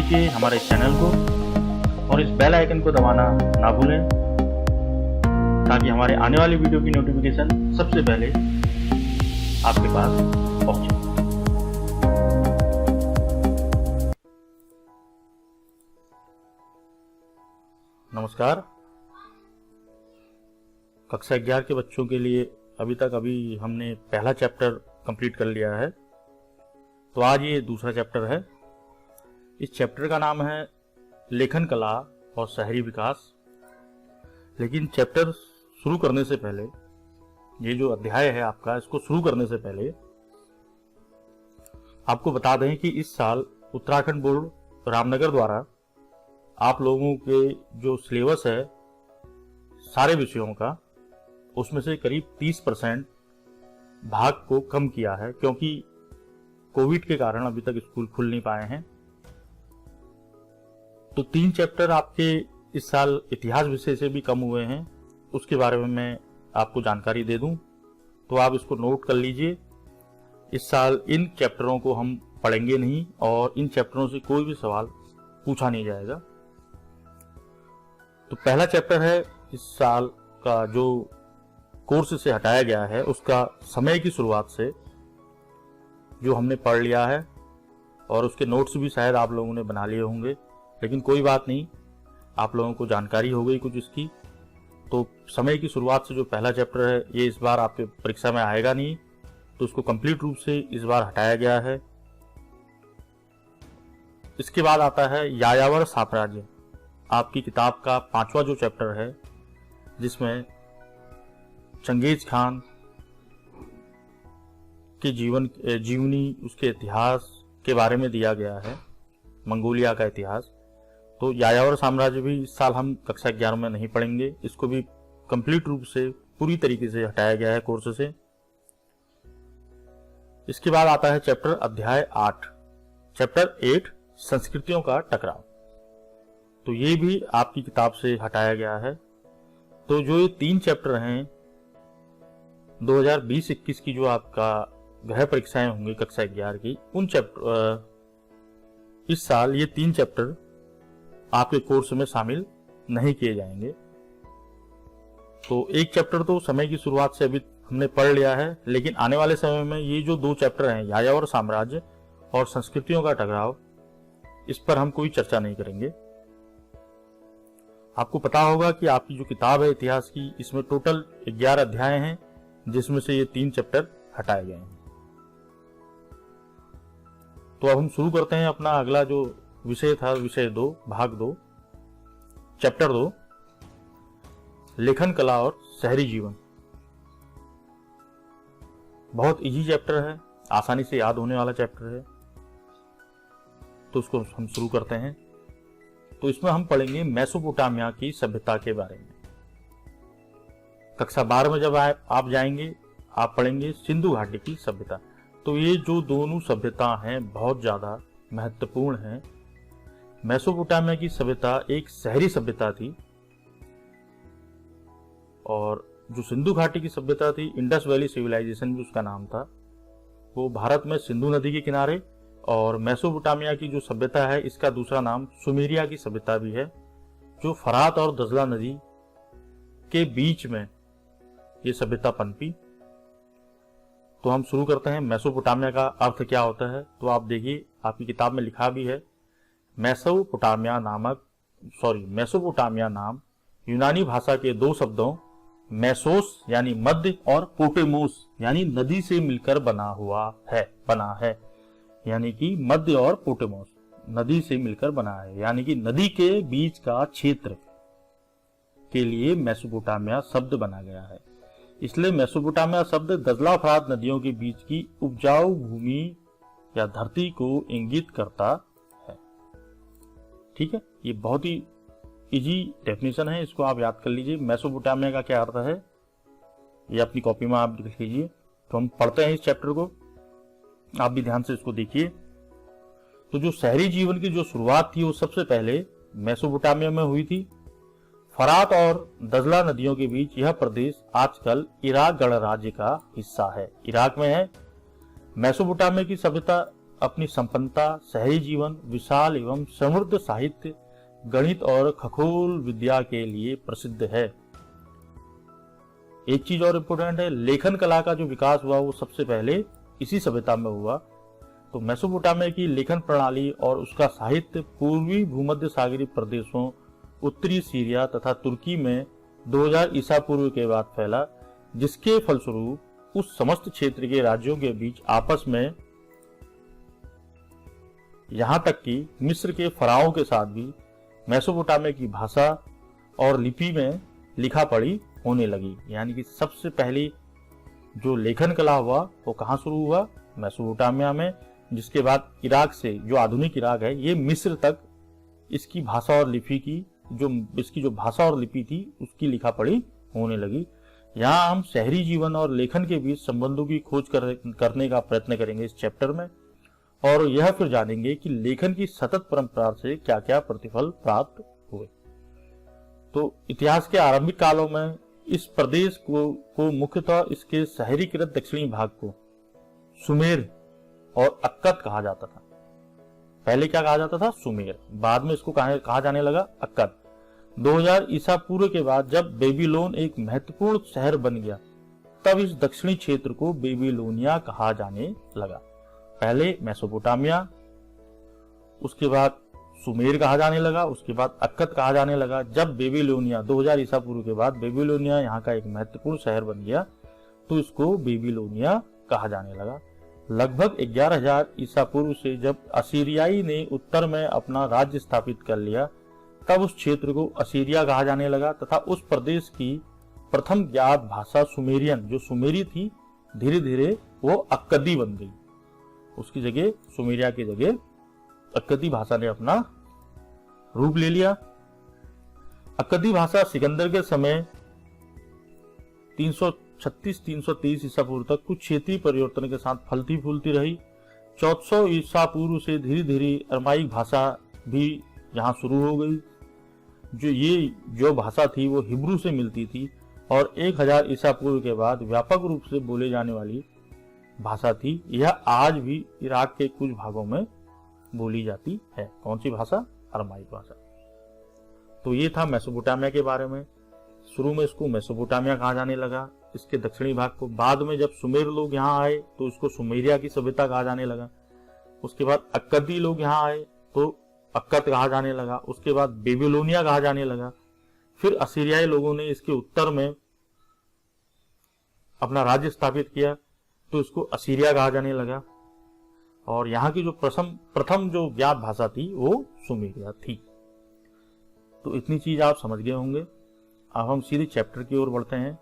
कीजिए हमारे इस चैनल को और इस बेल आइकन को दबाना ना भूलें ताकि हमारे आने वाली वीडियो की नोटिफिकेशन सबसे पहले आपके पास पहुंचे। नमस्कार। कक्षा 11 के बच्चों के लिए अभी हमने पहला चैप्टर कंप्लीट कर लिया है, तो आज ये दूसरा चैप्टर है। इस चैप्टर का नाम है लेखन कला और शहरी विकास। लेकिन चैप्टर शुरू करने से पहले, ये जो अध्याय है आपका, इसको शुरू करने से पहले आपको बता दें कि इस साल उत्तराखंड बोर्ड रामनगर द्वारा आप लोगों के जो सिलेबस है सारे विषयों का, उसमें से करीब 30% भाग को कम किया है, क्योंकि कोविड के कारण अभी तक स्कूल खुल नहीं पाए हैं। तो 3 चैप्टर आपके इस साल इतिहास विषय से भी कम हुए हैं, उसके बारे में मैं आपको जानकारी दे दूं, तो आप इसको नोट कर लीजिए। इस साल इन चैप्टरों को हम पढ़ेंगे नहीं और इन चैप्टरों से कोई भी सवाल पूछा नहीं जाएगा। तो पहला चैप्टर है इस साल का जो कोर्स से हटाया गया है, उसका समय की शुरुआत से, जो हमने पढ़ लिया है और उसके नोट्स भी शायद आप लोगों ने बना लिए होंगे, लेकिन कोई बात नहीं, आप लोगों को जानकारी हो गई कुछ इसकी। तो समय की शुरुआत से जो पहला चैप्टर है, ये इस बार आपके परीक्षा में आएगा नहीं, तो उसको कंप्लीट रूप से इस बार हटाया गया है। इसके बाद आता है यायावर साम्राज्य, आपकी किताब का 5वां जो चैप्टर है, जिसमें चंगेज खान के जीवनी, उसके इतिहास के बारे में दिया गया है, मंगोलिया का इतिहास। तो यायावर साम्राज्य भी इस साल हम कक्षा 11 में नहीं पढ़ेंगे, इसको भी कंप्लीट रूप से पूरी तरीके से हटाया गया है कोर्स से। इसके बाद आता है अध्याय 8, चैप्टर 8 संस्कृतियों का टकराव। तो ये भी आपकी किताब से हटाया गया है। तो जो ये 3 चैप्टर हैं 2020-21 की जो आपका गृह परीक्षाएं होंगी कक्षा 11 की, उन चैप्टर इस साल ये 3 चैप्टर आपके कोर्स में शामिल नहीं किए जाएंगे। तो एक चैप्टर तो समय की शुरुआत से अभी हमने पढ़ लिया है, लेकिन आने वाले समय में ये जो 2 चैप्टर हैं, यायावर साम्राज्य और संस्कृतियों का टकराव, इस पर हम कोई चर्चा नहीं करेंगे। आपको पता होगा कि आपकी जो किताब है इतिहास की, इसमें टोटल 11 अध्याय हैं, जिसमें से ये 3 चैप्टर हटाए गए हैं। तो अब हम शुरू करते हैं अपना अगला जो विषय था, विषय 2, भाग 2, चैप्टर 2, लेखन कला और शहरी जीवन। बहुत इजी चैप्टर है, आसानी से याद होने वाला चैप्टर है, तो उसको हम शुरू करते हैं। तो इसमें हम पढ़ेंगे मेसोपोटामिया की सभ्यता के बारे में। कक्षा 12 में जब आप जाएंगे, आप पढ़ेंगे सिंधु घाटी की सभ्यता। तो ये जो दोनों सभ्यता हैं बहुत ज्यादा महत्वपूर्ण हैं। मेसोपोटामिया की सभ्यता एक शहरी सभ्यता थी, और जो सिंधु घाटी की सभ्यता थी, इंडस वैली सिविलाइजेशन भी उसका नाम था, वो भारत में सिंधु नदी के किनारे। और मेसोपोटामिया की जो सभ्यता है, इसका दूसरा नाम सुमेरिया की सभ्यता भी है, जो फरात और दजला नदी के बीच में ये सभ्यता पनपी। तो हम शुरू करते हैं। मेसोपोटामिया का अर्थ क्या होता है, तो आप देखिए, आपकी किताब में लिखा भी है, मेसोपोटामिया नाम यूनानी भाषा के 2 शब्दों मेसोस यानी मध्य और पोटेमोस यानी नदी से मिलकर बना है, यानी कि मध्य और पोटेमोस नदी से मिलकर बना है, यानी कि नदी के बीच का क्षेत्र के लिए मेसोपोटामिया शब्द बना गया है। इसलिए मेसोपोटामिया शब्द दजला फरात नदियों के बीच की उपजाऊ भूमि या धरती को इंगित करता है। ठीक है, ये बहुत ही इजी डेफिनेशन है, इसको आप याद कर लीजिए। मेसोपोटामिया का क्या अर्थ है, ये अपनी कॉपी में आप लिख लीजिए। तो हम पढ़ते हैं इस चैप्टर को, आप भी ध्यान से इसको देखिए। तो जो शहरी जीवन की जो शुरुआत थी, वो सबसे पहले मेसोपोटामिया में हुई थी। फरात और दजला नदियों के बीच यह प्रदेश आजकल इराक गणराज्य का हिस्सा है, इराक में है। मेसोपोटामिया की सभ्यता अपनी संपन्नता, शहरी जीवन, विशाल एवं समृद्ध साहित्य, गणित और खगोल विद्या के लिए प्रसिद्ध है। एक चीज और इम्पोर्टेंट है, लेखन कला का जो विकास हुआ वो सबसे पहले इसी सभ्यता में हुआ। तो मेसोपोटामिया की लेखन प्रणाली और उसका साहित्य पूर्वी भूमध्य सागरीय प्रदेशों, उत्तरी सीरिया तथा तुर्की में 2000 ईसा पूर्व के बाद फैला, जिसके फलस्वरूप उस समस्त क्षेत्र के राज्यों के बीच आपस में, यहां तक कि मिस्र के फराओं के साथ भी मेसोपोटामिया की भाषा और लिपि में लिखा पढ़ी होने लगी। यानी कि सबसे पहली जो लेखन कला हुआ वो कहाँ शुरू हुआ? मेसोपोटामिया में, जिसके बाद इराक से, जो आधुनिक इराक है, ये मिस्र तक इसकी भाषा और लिपि की इसकी जो भाषा और लिपि थी उसकी लिखा पढ़ी होने लगी। यहाँ हम शहरी जीवन और लेखन के बीच संबंधों की खोज करने का प्रयत्न करेंगे इस चैप्टर में, और यह फिर जानेंगे कि लेखन की सतत परंपरा से क्या क्या प्रतिफल प्राप्त हुए। तो इतिहास के आरंभिक कालों में इस प्रदेश को मुख्यतः इसके शहरीकृत दक्षिणी भाग को सुमेर और अक्कद कहा जाता था। पहले क्या कहा जाता था? सुमेर। बाद में इसको कहा जाने लगा अक्कद। 2000 ईसा पूर्व के बाद जब बेबीलोन एक महत्वपूर्ण शहर बन गया, तब इस दक्षिणी क्षेत्र को बेबीलोनिया कहा जाने लगा। पहले मेसोपोटामिया, उसके बाद सुमेर कहा जाने लगा, उसके बाद अक्कद कहा जाने लगा। जब बेबीलोनिया 2000 ईसा पूर्व के बाद बेबीलोनिया यहाँ का एक महत्वपूर्ण शहर बन गया, तो इसको बेबीलोनिया कहा जाने लगा। लगभग 11000 ईसा पूर्व से जब असीरियाई ने उत्तर में अपना राज्य स्थापित कर लिया, तब उस क्षेत्र को असीरिया कहा जाने लगा तथा उस प्रदेश की प्रथम ज्ञात भाषा सुमेरियन, जो सुमेरी थी, धीरे धीरे वो अक्कदी बन गई। उसकी जगह, सुमेरिया की जगह अक्कदी भाषा ने अपना रूप ले लिया। अक्कदी भाषा सिकंदर के समय 336-323 ईसा पूर्व तक कुछ क्षेत्रीय परिवर्तन के साथ फलती फूलती रही। 1400 ईसा पूर्व से धीरे धीरे अरमाइक भाषा भी यहाँ शुरू हो गई। जो भाषा थी वो हिब्रू से मिलती थी और 1000 ईसा पूर्व के बाद व्यापक रूप से बोले जाने वाली भाषा थी। यह आज भी इराक के कुछ भागों में बोली जाती है। कौन सी भाषा? अरमाइक भाषा। तो ये था मेसोपोटामिया के बारे में। शुरू में इसको मेसोपोटामिया कहा जाने लगा, इसके दक्षिणी भाग को। बाद में जब सुमेर लोग यहाँ आए तो इसको सुमेरिया की सभ्यता कहा जाने लगा। उसके बाद अक्कदी लोग यहाँ आए तो अक्कद कहा जाने लगा। उसके बाद बेबीलोनिया कहा जाने लगा। फिर असीरियाई लोगों ने इसके उत्तर में अपना राज्य स्थापित किया तो इसको असीरिया कहा जाने लगा। और यहाँ की जो प्रथम जो ज्ञात भाषा थी वो सुमेरिया थी। तो इतनी चीज आप समझ गए होंगे। अब हम सीधे चैप्टर की ओर बढ़ते हैं।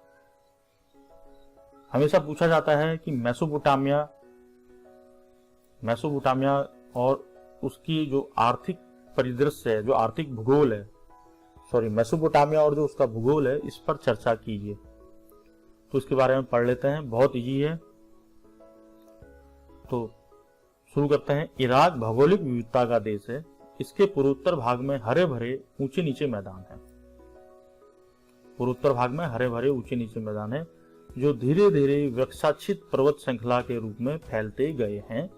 हमेशा पूछा जाता है कि मेसोपोटामिया और उसकी जो आर्थिक परिदृश्य है, जो आर्थिक भूगोल है, मेसोपोटामिया और जो उसका भूगोल है, इस पर चर्चा कीजिए। तो इसके बारे में पढ़ लेते हैं, बहुत इजी है। तो शुरू करते हैं। इराक भौगोलिक विविधता का देश है। इसके पूर्वोत्तर भाग में हरे भरे ऊंचे नीचे मैदान है। पूर्वोत्तर भाग में हरे भरे ऊंचे नीचे मैदान है जो धीरे धीरे वृक्षाच्छित पर्वत श्रृंखला के रूप में फैलते गए हैं।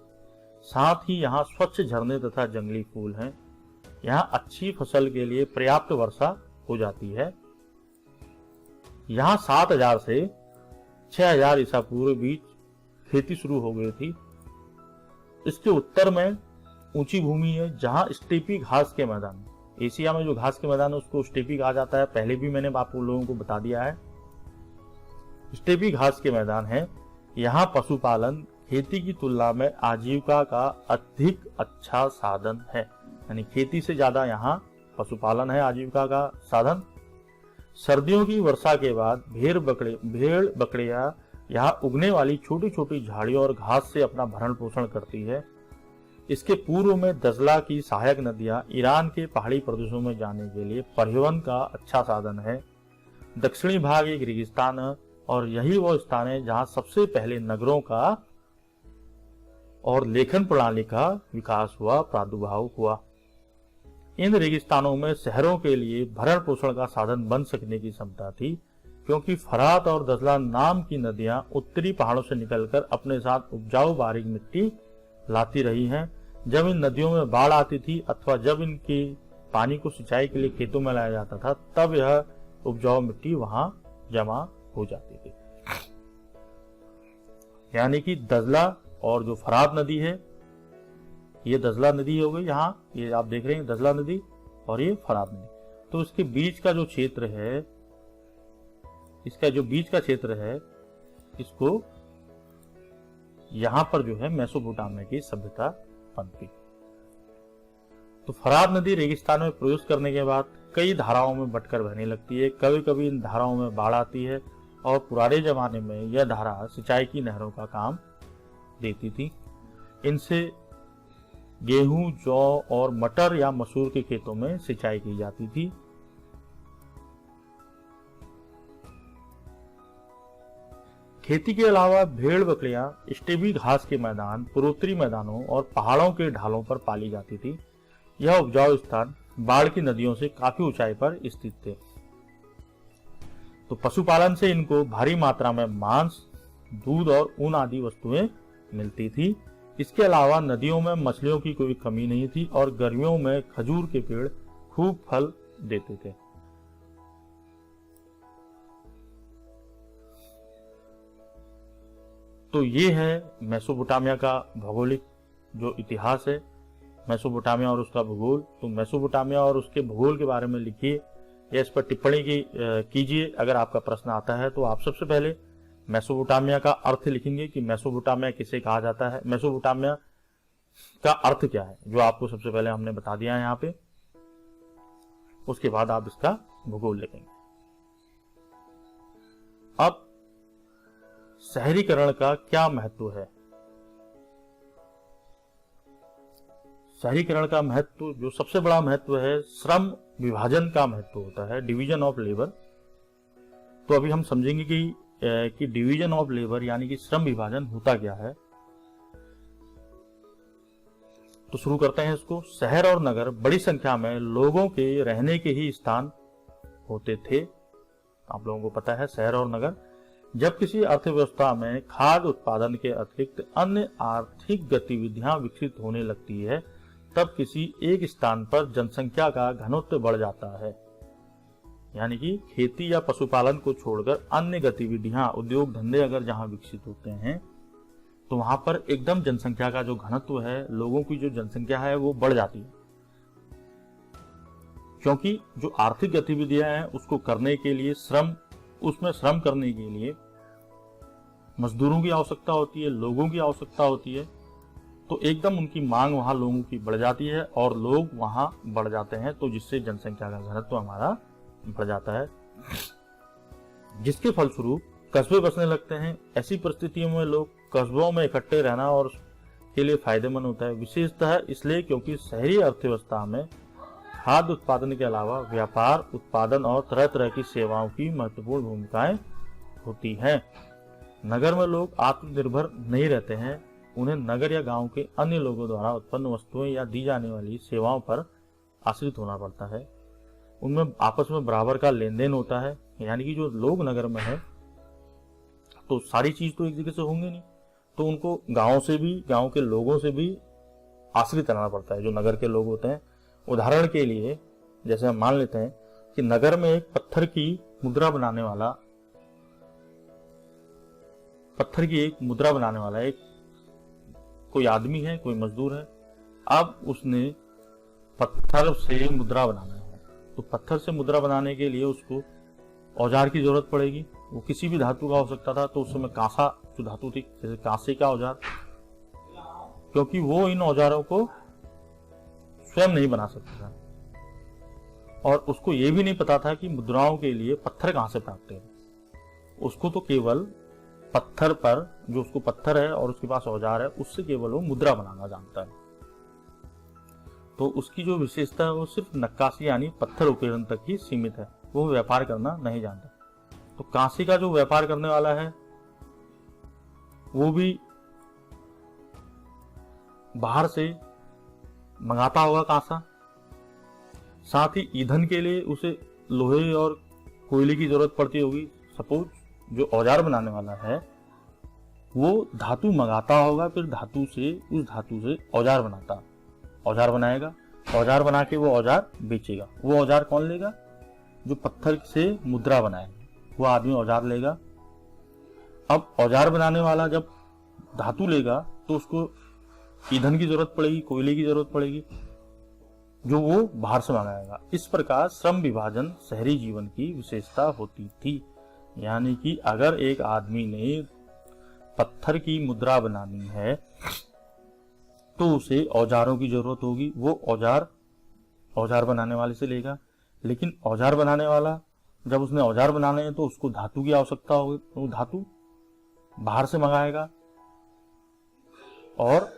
साथ ही यहाँ स्वच्छ झरने तथा जंगली फूल हैं। यहाँ अच्छी फसल के लिए पर्याप्त वर्षा हो जाती है। यहाँ 7000 से 6000 ईसा पूर्व बीच खेती शुरू हो गई थी। इसके उत्तर में ऊंची भूमि है जहाँ स्टेपी घास के मैदान, एशिया में जो घास के मैदान है उसको स्टेपी कहा जाता है। पहले भी मैंने आप लोगों को बता दिया है। स्टेपी घास के मैदान है। यहाँ पशुपालन खेती की तुलना में आजीविका का अधिक अच्छा साधन है। यानी खेती से ज्यादा यहाँ पशुपालन है आजीविका का साधन। सर्दियों की वर्षा के बाद भेड़ बकरियां यहाँ उगने वाली छोटी छोटी झाड़ियों और घास से अपना भरण पोषण करती है। इसके पूर्व में दजला की सहायक नदियां ईरान के पहाड़ी प्रदेशों में जाने के लिए परिवहन का अच्छा साधन है। दक्षिणी भाग एक रेगिस्तान है और यही वो स्थान है जहां सबसे पहले नगरों का और लेखन प्रणाली का विकास हुआ, प्रादुर्भाव हुआ। इन रेगिस्तानों में शहरों के लिए भरण पोषण का साधन बन सकने की क्षमता थी, क्योंकि फरात और दजला नाम की नदियां उत्तरी पहाड़ों से निकलकर अपने साथ उपजाऊ बारीक मिट्टी लाती रही हैं। जब इन नदियों में बाढ़ आती थी अथवा जब इनके पानी को सिंचाई के लिए खेतों में लाया जाता था, तब यह उपजाऊ मिट्टी वहां जमा हो जाती थी। यानी कि दजला और जो फरात नदी है, ये दजला नदी हो गई, यहाँ ये आप देख रहे हैं दजला नदी और ये फरात नदी। तो इसके बीच का जो क्षेत्र है, इसका जो बीच का क्षेत्र है, इसको यहां पर जो है मेसोपोटामिया की सभ्यता पनपी। तो फरात नदी रेगिस्तान में प्रवेश करने के बाद कई धाराओं में बटकर बहने लगती है। कभी कभी इन धाराओं में बाढ़ आती है और पुराने जमाने में यह धारा सिंचाई की नहरों का काम देती थी। इनसे गेहूं, जौ और मटर या मसूर के खेतों में सिंचाई की जाती थी। खेती के अलावा भेड़ बकरियां स्टेबी घास के मैदान, पूर्वोत्तरी मैदानों और पहाड़ों के ढालों पर पाली जाती थी। यह उपजाऊ स्थान बाढ़ की नदियों से काफी ऊंचाई पर स्थित थे। तो पशुपालन से इनको भारी मात्रा में मांस, दूध और ऊन आदि वस्तुएं मिलती थी। इसके अलावा नदियों में मछलियों की कोई कमी नहीं थी और गर्मियों में खजूर के पेड़ खूब फल देते थे। तो ये है मेसोपोटामिया का भौगोलिक जो इतिहास है, मेसोपोटामिया और उसका भूगोल। तो मेसोपोटामिया और उसके भूगोल के बारे में लिखिए या इस पर टिप्पणी कीजिए। अगर आपका प्रश्न आता है तो आप सबसे पहले मेसोपोटामिया का अर्थ लिखेंगे कि मेसोपोटामिया किसे कहा जाता है, मेसोपोटामिया का अर्थ क्या है, जो आपको सबसे पहले हमने बता दिया है यहाँ पे। उसके बाद आप इसका भूगोल लिखेंगे। अब शहरीकरण का क्या महत्व है? शहरीकरण का महत्व, जो सबसे बड़ा महत्व है, श्रम विभाजन का महत्व होता है, डिवीजन ऑफ लेबर। तो अभी हम समझेंगे कि डिवीजन ऑफ लेबर यानी कि श्रम विभाजन होता क्या है। तो शुरू करते हैं इसको। शहर और नगर बड़ी संख्या में लोगों के रहने के ही स्थान होते थे। आप लोगों को पता है शहर और नगर। जब किसी अर्थव्यवस्था में खाद्य उत्पादन के अतिरिक्त अन्य आर्थिक गतिविधियां विकसित होने लगती है, तब किसी एक स्थान पर जनसंख्या का घनत्व बढ़ जाता है। यानी कि खेती या पशुपालन को छोड़कर अन्य गतिविधियां, उद्योग धंधे अगर जहां विकसित होते हैं, तो वहां पर एकदम जनसंख्या का जो घनत्व है, लोगों की जो जनसंख्या है, वो बढ़ जाती है। क्योंकि जो आर्थिक गतिविधियां हैं उसको करने के लिए उसमें श्रम करने के लिए मजदूरों की आवश्यकता होती है, लोगों की आवश्यकता होती है। तो एकदम उनकी मांग वहां लोगों की बढ़ जाती है और लोग वहां बढ़ जाते हैं, तो जिससे जनसंख्या का घनत्व हमारा बढ़ जाता है, जिसके फलस्वरूप कस्बे बसने लगते हैं। ऐसी परिस्थितियों में लोग कस्बों में इकट्ठे रहना और के लिए फायदेमंद होता है, विशेषतः इसलिए क्योंकि शहरी अर्थव्यवस्था में खाद्य उत्पादन के अलावा व्यापार, उत्पादन और तरह तरह की सेवाओं की महत्वपूर्ण भूमिकाएं होती हैं। नगर में लोग आत्मनिर्भर नहीं रहते हैं, उन्हें नगर या गांव के अन्य लोगों द्वारा उत्पन्न वस्तुएं या दी जाने वाली सेवाओं पर आश्रित होना पड़ता है। उनमें आपस में बराबर का लेन देन होता है। यानी कि जो लोग नगर में है, तो सारी चीज तो एक जगह से होंगे नहीं, तो उनको गांव से भी, गांव के लोगों से भी आश्रित रहना पड़ता है, जो नगर के लोग होते हैं। उदाहरण के लिए जैसे हम मान लेते हैं कि नगर में एक पत्थर की एक मुद्रा बनाने वाला एक कोई आदमी है, कोई मजदूर है। अब उसने पत्थर से मुद्रा बनाना है, तो पत्थर से मुद्रा बनाने के लिए उसको औजार की जरूरत पड़ेगी। वो किसी भी धातु का हो सकता था, तो उस समय कांसा जो धातु थी, जैसे कांसे का औजार, क्योंकि वो इन औजारों को स्वयं नहीं बना सकता था और उसको ये भी नहीं पता था कि मुद्राओं के लिए पत्थर कहां से प्राप्त है। उसको तो केवल पत्थर पर, जो उसको पत्थर है और उसके पास औजार है, उससे केवल वो मुद्रा बनाना जानता है। तो उसकी जो विशेषता है वो सिर्फ नक्काशी यानी पत्थर उत्कीर्णन तक ही सीमित है, वो व्यापार करना नहीं जानता। तो कांसे का जो व्यापार करने वाला है वो भी बाहर से मंगाता होगा कांसा, साथ ही ईंधन के लिए उसे लोहे और कोयले की जरूरत पड़ती होगी। सपोज जो औजार बनाने वाला है वो धातु मंगाता होगा, फिर उस धातु से औजार बनाता, औजार बनाएगा, औजार बना के वो औजार बेचेगा। वो औजार कौन लेगा? जो पत्थर से मुद्रा बनाएगा वो आदमी औजार लेगा। अब औजार बनाने वाला जब धातु लेगा तो उसको ईंधन की जरूरत पड़ेगी, कोयले की जरूरत पड़ेगी, जो वो बाहर से मंगाएगा। इस प्रकार श्रम विभाजन शहरी जीवन की विशेषता होती थी। यानी कि अगर एक आदमी ने पत्थर की मुद्रा बनानी है तो उसे औजारों की जरूरत होगी। वो औजार बनाने वाले से लेगा, लेकिन औजार बनाने वाला जब उसने औजार बनाने हैं तो उसको धातु की आवश्यकता होगी, तो धातु बाहर से मंगाएगा। और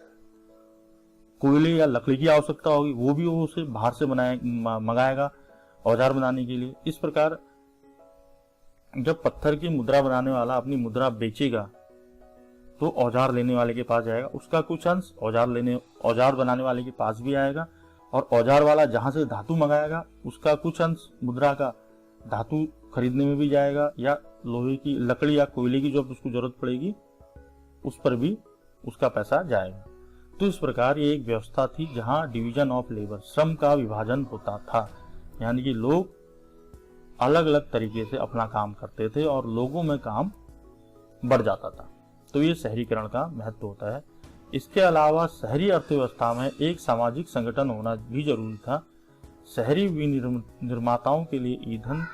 कोयले या लकड़ी की आवश्यकता होगी, वो भी वो उसे बाहर से मंगाएगा औजार बनाने के लिए। इस प्रकार जब पत्थर की मुद्रा बनाने वाला अपनी मुद्रा बेचेगा तो औजार लेने वाले के पास जाएगा, उसका कुछ अंश औजार बनाने वाले के पास भी आएगा, और औजार वाला जहां से धातु मंगाएगा उसका कुछ अंश मुद्रा का धातु खरीदने में भी जाएगा, या लोहे की, लकड़ी या कोयले की जब उसको जरूरत पड़ेगी उस पर भी उसका पैसा जाएगा। तो इस प्रकार ये एक व्यवस्था थी जहां डिवीजन ऑफ लेबर, श्रम का विभाजन होता था। यानी कि लोग अलग अलग तरीके से अपना काम करते थे और लोगों में काम बढ़ जाता था। तो ये शहरीकरण का महत्व होता है। इसके अलावा शहरी अर्थव्यवस्था में एक सामाजिक संगठन होना भी जरूरी था। शहरी निर्माताओं के लिए ईंधन,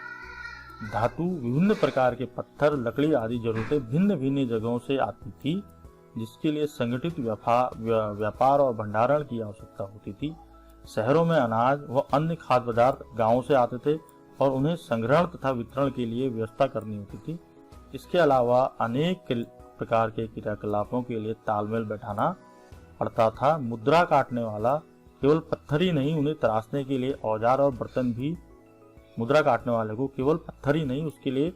धातु, विभिन्न प्रकार के पत्थर, लकड़ी आदि जरूरतें भिन्न भिन्न जगहों से आती थी, जिसके लिए संगठित व्यापार और भंडारण की आवश्यकता होती थी। शहरों में अनाज व अन्य खाद्य पदार्थ गांवों से आते थे और उन्हें संग्रहण तथा वितरण के लिए व्यवस्था करनी होती थी। इसके अलावा अनेक प्रकार के क्रियाकलापों के लिए तालमेल बैठाना पड़ता था। मुद्रा काटने वाला केवल पत्थर ही नहीं, उन्हें तराशने के लिए औजार और बर्तन भी, मुद्रा काटने वाले को केवल पत्थर ही नहीं, उसके लिए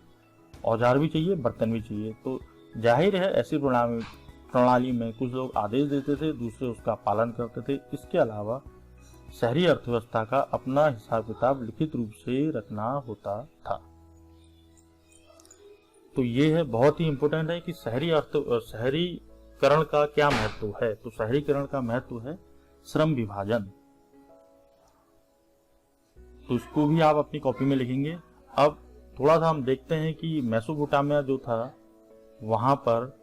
औजार भी चाहिए, बर्तन भी चाहिए। तो जाहिर है ऐसी प्रणाली में कुछ लोग आदेश देते थे, दूसरे उसका पालन करते थे। इसके अलावा शहरी अर्थव्यवस्था का अपना हिसाब किताब लिखित रूप से रखना होता था। तो ये है, बहुत ही इंपॉर्टेंट है कि शहरीकरण का क्या महत्व है। तो शहरीकरण का महत्व है श्रम विभाजन। तो इसको भी आप अपनी कॉपी में लिखेंगे। अब थोड़ा सा हम देखते हैं कि मेसोपोटामिया जो था वहां पर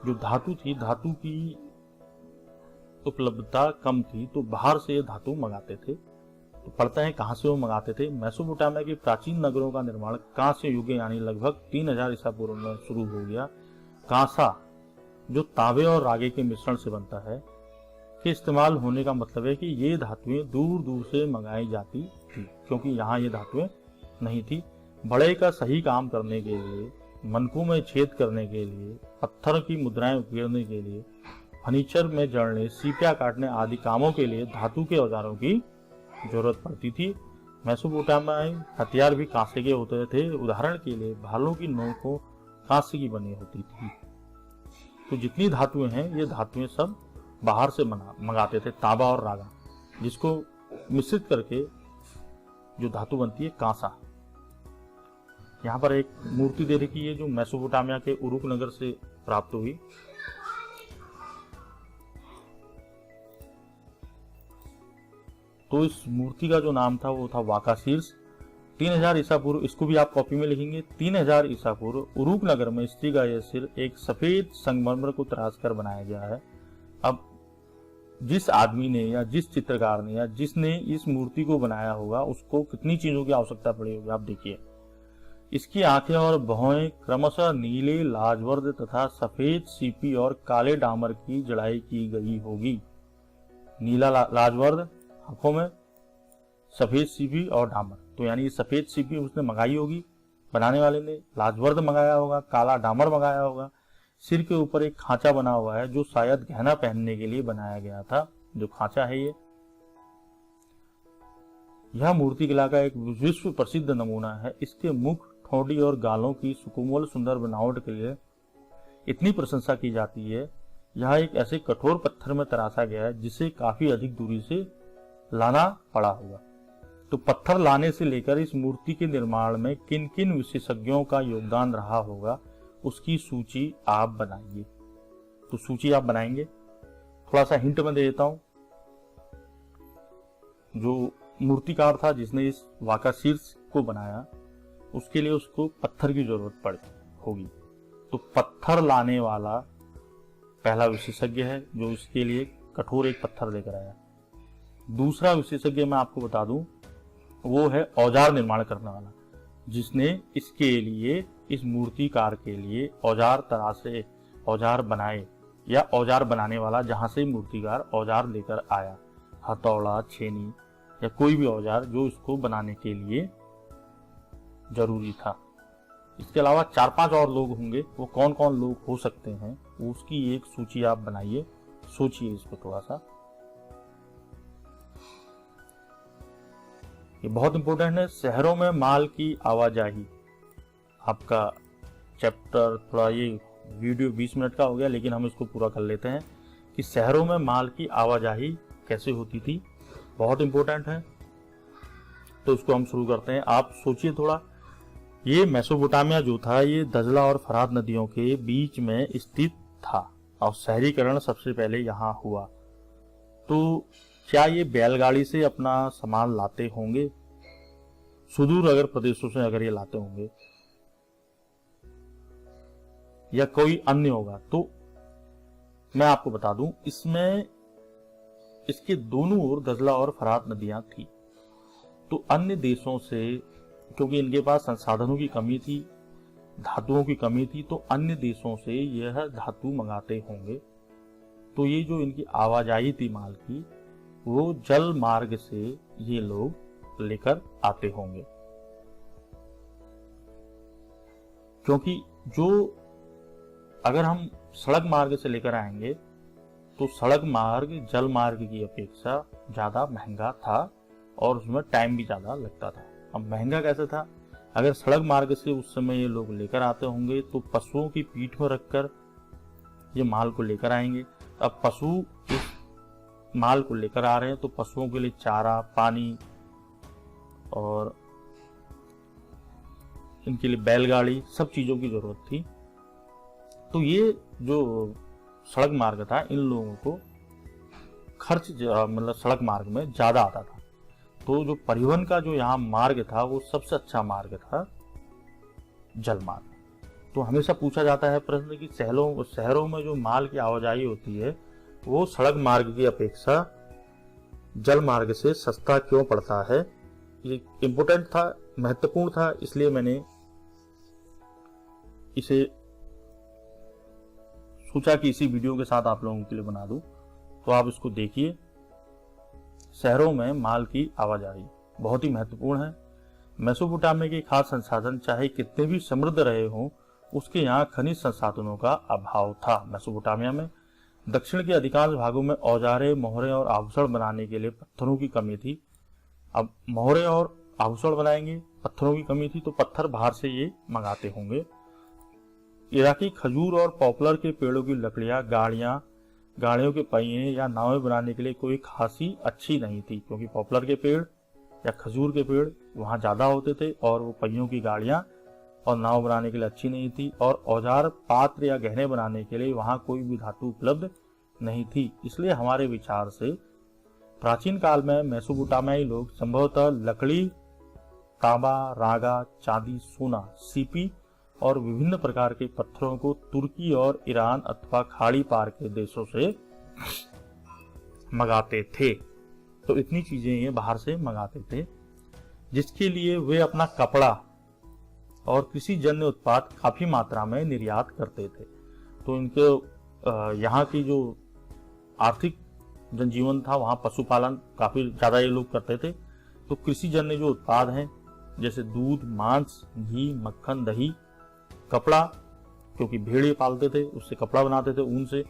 जो धातु थी, धातु की उपलब्धता कम थी, तो बाहर से धातु मंगाते थे। तो पढ़ते हैं कहां से वो मंगाते थे। मेसोपोटामिया के प्राचीन नगरों का निर्माण कांस्य युग यानी लगभग 3000 ईसा पूर्व में शुरू हो गया। कांसा जो तांबे और रागे के मिश्रण से बनता है के इस्तेमाल होने का मतलब है कि ये धातुएं दूर दूर से मंगाई जाती थी, क्योंकि यहाँ ये धातुएं नहीं थी। बड़े का सही काम करने के लिए, मनकों में छेद करने के लिए, पत्थर की मुद्राएं उकेरने के लिए, फर्नीचर में जड़ने, सीपियां काटने आदि कामों के लिए धातु के औजारों की जरूरत पड़ती थी। मेसोपोटामियाई हथियार भी कांसे के होते थे। उदाहरण के लिए भालों की नोकों कांसे की बनी होती थी। तो जितनी धातुएं हैं ये धातुएं सब बाहर से मंगाते थे। तांबा और रागा, जिसको मिश्रित करके जो धातु बनती है कांसा। यहाँ पर एक मूर्ति दे रखी है जो मेसोपोटामिया के उरुक नगर से प्राप्त हुई। तो इस मूर्ति का जो नाम था वो था वाकाशीर्ष। 3000 ईसा पूर्व, इसको भी आप कॉपी में लिखेंगे। 3000 ईसा पूर्व उरुक नगर में स्त्री का यह सिर एक सफेद संगमरमर को तराश कर बनाया गया है। अब जिस आदमी ने या जिस चित्रकार ने या जिसने इस मूर्ति को बनाया होगा उसको कितनी चीजों की आवश्यकता पड़ी होगी आप देखिए। इसकी आंखें और भौहें क्रमशः नीले, लाजवर्द तथा सफेद सीपी और काले डामर की जड़ाई की गई होगी। नीला लाजवर्द आंखों में, सफेद सीपी और डामर। तो यानी सफेद सीपी उसने मंगाई होगी बनाने वाले ने, लाजवर्द मंगाया होगा, काला डामर मंगाया होगा। सिर के ऊपर एक खांचा बना हुआ है जो शायद गहना पहनने के लिए बनाया गया था। जो खांचा है यह मूर्ति कला का एक विश्व प्रसिद्ध नमूना है। इसके मुख, ठोड़ी और गालों की सुकोमल सुंदर बनावट के लिए इतनी प्रशंसा की जाती है। यह एक ऐसे कठोर पत्थर में तराशा गया है जिसे काफी अधिक दूरी से लाना पड़ा होगा। तो पत्थर लाने से लेकर इस मूर्ति के निर्माण में किन किन विशेषज्ञों का योगदान रहा होगा उसकी सूची आप बनाइए। तो सूची आप बनाएंगे, थोड़ा सा हिंट मैं दे देता हूं। जो मूर्तिकार था जिसने इस वाकाशीर्ष को बनाया, उसके लिए उसको पत्थर की जरूरत पड़ी होगी। तो पत्थर लाने वाला पहला विशेषज्ञ है जो इसके लिए कठोर एक पत्थर लेकर आया। दूसरा विशेषज्ञ मैं आपको बता दूं, वो है औजार निर्माण करने वाला, जिसने इसके लिए, इस मूर्तिकार के लिए औजार तराशे, औजार बनाए, या औजार बनाने वाला जहां से मूर्तिकार औजार लेकर आया, हथौड़ा, छेनी या कोई भी औजार जो इसको बनाने के लिए जरूरी था। इसके अलावा 4-5 और लोग होंगे। वो कौन कौन लोग हो सकते हैं उसकी एक सूची आप बनाइए, सोचिए इसको थोड़ा सा। ये बहुत इंपॉर्टेंट है। शहरों में माल की आवाजाही, आपका चैप्टर थोड़ा, ये वीडियो 20 मिनट का हो गया लेकिन हम इसको पूरा कर लेते हैं कि शहरों में माल की आवाजाही कैसे होती थी, बहुत इंपॉर्टेंट है। तो इसको हम शुरू करते हैं। आप सोचिए थोड़ा, ये मेसोपोटामिया जो था ये दजला और फरात नदियों के बीच में स्थित था और शहरीकरण सबसे पहले यहाँ हुआ। तो क्या ये बैलगाड़ी से अपना सामान लाते होंगे? सुदूर अगर प्रदेशों से अगर ये लाते होंगे या कोई अन्य होगा, तो मैं आपको बता दूं इसमें इसके दोनों ओर दजला और फरात नदियां थी। तो अन्य देशों से, क्योंकि इनके पास संसाधनों की कमी थी, धातुओं की कमी थी, तो अन्य देशों से यह धातु मंगाते होंगे। तो ये जो इनकी आवाजाही थी माल की, वो जल मार्ग से ये लोग लेकर आते होंगे। क्योंकि जो अगर हम सड़क मार्ग से लेकर आएंगे तो सड़क मार्ग जल मार्ग की अपेक्षा ज्यादा महंगा था और उसमें टाइम भी ज्यादा लगता था। अब महंगा कैसे था? अगर सड़क मार्ग से उस समय ये लोग लेकर आते होंगे तो पशुओं की पीठ में रखकर ये माल को लेकर आएंगे। अब पशु इस माल को लेकर आ रहे हैं तो पशुओं के लिए चारा, पानी और इनके लिए बैलगाड़ी, सब चीजों की जरूरत थी। तो ये जो सड़क मार्ग था, इन लोगों को खर्च मतलब सड़क मार्ग में ज्यादा आता था। तो जो परिवहन का जो यहाँ मार्ग था वो सबसे अच्छा मार्ग था जल मार्ग। तो हमेशा पूछा जाता है प्रश्न कि शहरों में जो माल की आवाजाही होती है वो सड़क मार्ग की अपेक्षा जल मार्ग से सस्ता क्यों पड़ता है? ये इम्पोर्टेंट था, महत्वपूर्ण था, इसलिए मैंने इसे सोचा कि इसी वीडियो के साथ आप लोगों के लिए बना दूं। तो आप इसको देखिए। शहरों में माल की आवाजाही बहुत ही महत्वपूर्ण है। मेसोपोटामिया के खाद्य संसाधन चाहे कितने भी समृद्ध रहे हों, उसके यहाँ खनिज संसाधनों का अभाव था। मेसोपोटामिया में दक्षिण के अधिकांश भागों में औजारे, मोहरे और आभूषण बनाने के लिए पत्थरों की कमी थी। अब मोहरे और आभूषण बनाएंगे, पत्थरों की कमी थी, तो पत्थर बाहर से ये मंगाते होंगे। इराकी खजूर और पॉपुलर के पेड़ों की लकड़ियां, गाड़ियों के पहिए या नावें बनाने के लिए कोई खासी अच्छी नहीं थी, क्योंकि पॉपुलर के पेड़ या खजूर के पेड़ वहां ज्यादा होते थे और वो पहियों की गाड़ियां और नाव बनाने के लिए अच्छी नहीं थी। और औजार, पात्र या गहने बनाने के लिए वहां कोई भी धातु उपलब्ध नहीं थी। इसलिए हमारे विचार से प्राचीन काल में मेसोपोटामियाई लोग संभवतः लकड़ी, तांबा, रागा, चांदी, सोना, सीपी और विभिन्न प्रकार के पत्थरों को तुर्की और ईरान अथवा खाड़ी पार के देशों से मंगाते थे। तो इतनी चीजें ये बाहर से मंगाते थे, जिसके लिए वे अपना कपड़ा और कृषि जन्य उत्पाद काफी मात्रा में निर्यात करते थे। तो इनके यहाँ की जो आर्थिक जनजीवन था, वहाँ पशुपालन काफी ज्यादा ये लोग करते थे। तो कृषि जन्य जो उत्पाद हैं जैसे दूध, मांस, घी, मक्खन, दही, कपड़ा, क्योंकि भेड़े पालते थे उससे कपड़ा बनाते थे ऊन से,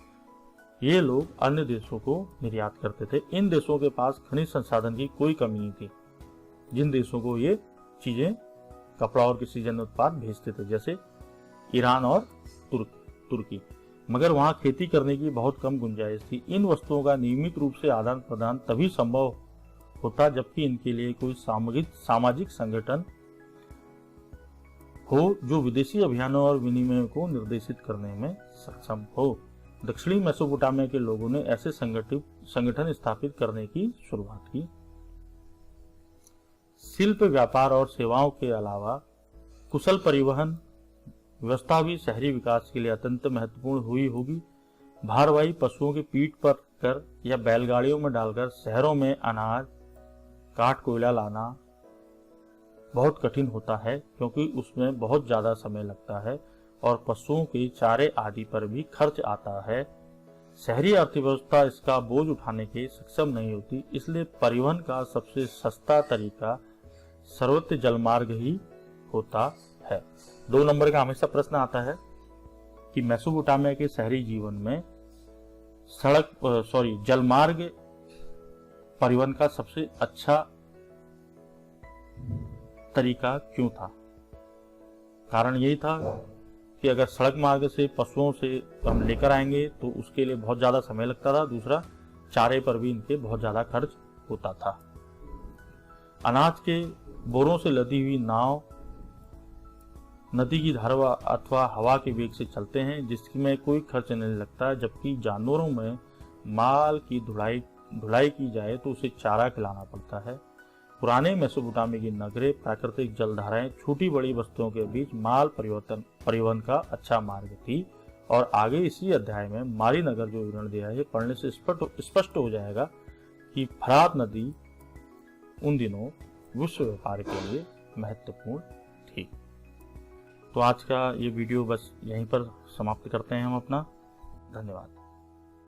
ये लोग अन्य देशों को निर्यात करते थे। इन देशों के पास खनिज संसाधन की कोई कमी नहीं थी, जिन देशों को ये चीजें, कपड़ा और कृषि जन्य उत्पाद भेजते थे, जैसे ईरान और तुर्की। मगर वहां खेती करने की बहुत कम गुंजाइश थी। इन वस्तुओं का नियमित रूप से आदान प्रदान तभी संभव होता जबकि इनके लिए कोई सामाजिक संगठन हो जो विदेशी अभियानों और विनिमय को निर्देशित करने में सक्षम हो। दक्षिणी मेसोपोटामिया के लोगों ने ऐसे संगठन स्थापित करने की शुरुआत की। शिल्प, व्यापार और सेवाओं के अलावा कुशल परिवहन व्यवस्था भी शहरी विकास के लिए अत्यंत महत्वपूर्ण हुई होगी। भारवाही पशुओं की पीठ पर कर या बैलगाड़ियों में डालकर शहरों में अनाज, काठ, कोयला लाना बहुत कठिन होता है, क्योंकि उसमें बहुत ज्यादा समय लगता है और पशुओं के चारे आदि पर भी खर्च आता है। शहरी अर्थव्यवस्था इसका बोझ उठाने के सक्षम नहीं होती, इसलिए परिवहन का सबसे सस्ता तरीका सर्वत्र जलमार्ग ही होता है। 2 नंबर का हमेशा प्रश्न आता है कि मेसोपोटामिया के शहरी जीवन में जलमार्ग परिवहन का सबसे अच्छा तरीका क्यों था। कारण यही था कि अगर सड़क मार्ग से पशुओं से हम लेकर आएंगे तो उसके लिए बहुत ज्यादा समय लगता था, दूसरा चारे पर भी इनके बहुत ज्यादा खर्च होता था। अनाज के बोरों से लदी हुई नाव नदी की धारा अथवा हवा के वेग से चलते हैं, जिसमें कोई खर्च नहीं लगता, जबकि जानवरों में माल की ढुलाई की जाए तो उसे चारा खिलाना पड़ता है। पुराने मेसोपोटामिया की नगरें प्राकृतिक जलधाराएं छोटी बड़ी वस्तुओं के बीच माल परिवहन का अच्छा मार्ग थी। और आगे इसी अध्याय में मारी नगर जो विवरण दिया है पढ़ने से स्पष्ट हो जाएगा कि फरात नदी उन दिनों विश्व व्यापार के लिए महत्वपूर्ण थी। तो आज का ये वीडियो बस यहीं पर समाप्त करते हैं हम अपना। धन्यवाद।